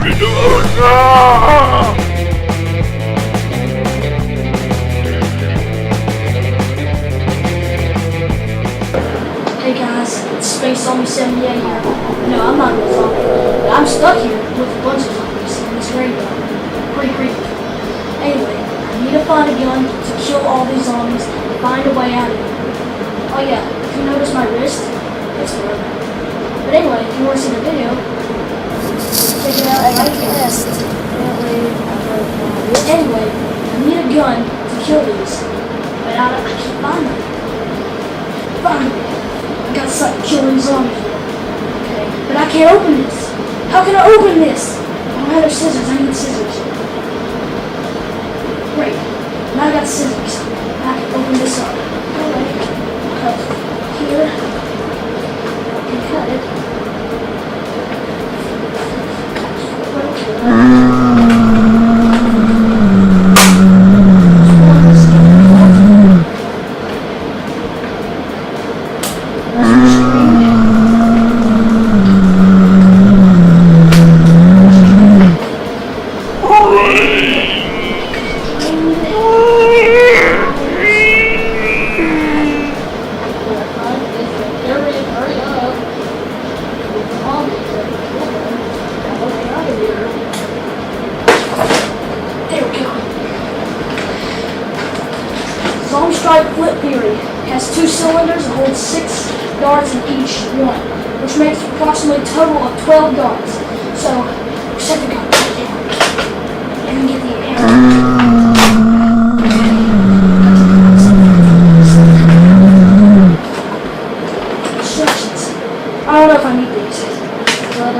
Hey guys, it's SpaceZombie 78 here. No, I'm not a real zombie, but I'm stuck here with a bunch of zombies in this graveyard. Pretty creepy. Anyway, I need to find a gun to kill all these zombies and find a way out of here. Oh yeah, if you notice my wrist, it's broken. But anyway, if you want to see the video, check it out right here. Anyway, I need a gun to kill these, but I can't find them. Finally, I got something to kill these zombies with. Okay, but I can't open this. How can I open this? I don't have no scissors. I need scissors. Great. Now I got scissors. I can open this up. Alright. Cut here. I can cut it. Flipfury has 2 cylinders and holds 6 darts in each one, which makes approximately a total of 12 darts. So, set the gun right down and get the instructions. I don't know if I need these, but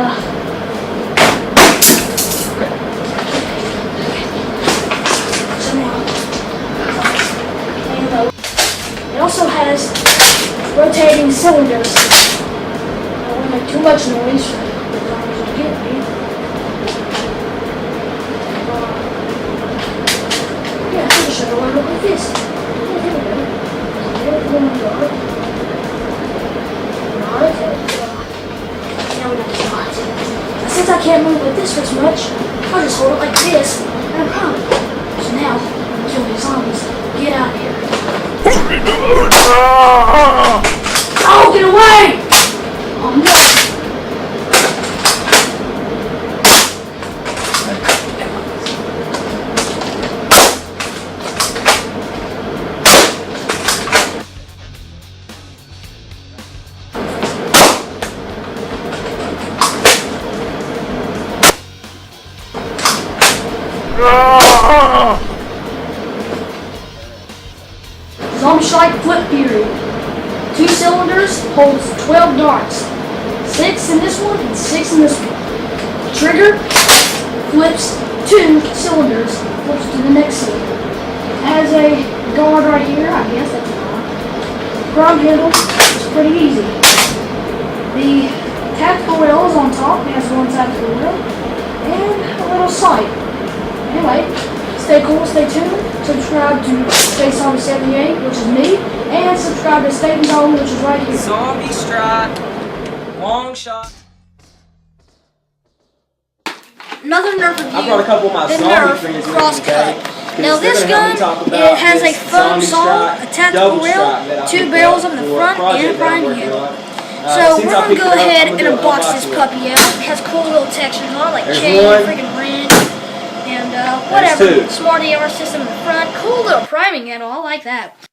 it also has rotating cylinders. I don't want to make too much noise for the zombies to get me. Yeah, I think I should have learned like this. Yeah, there we go. Get it in the dark. Now we got the dot. Now since I can't move with this as much, I'll just hold it like this, and I'm proud. So now, kill these zombies. Get out of here. Oh, get away! Oh no! Zombie Strike Flipfury. 2 cylinders holds 12 darts. 6 in this one and 6 in this one. Trigger flips 2 cylinders, flips to the next cylinder. Has a guard right here, I guess that's a guard. Drum handle is pretty easy. The tactical rail is on top. It has 1 tactical rail and a little sight. Anyway, stay cool, stay tuned. Subscribe to SpaceZombie 78, which is me, and subscribe to SpaceZombie, which is right here. Zombie strike, long shot. Another Nerf review. I brought a couple of my zombie friends with me today. Now this gun, it has a foam saw, a tactical rail, 2 barrels up in the front, and a priming handle. So we're going to go ahead and unbox this puppy out. It has cool little textures on it, like chain, freaking wrench, and whatever. Smart AR system in the front. Cool little priming handle. I like that.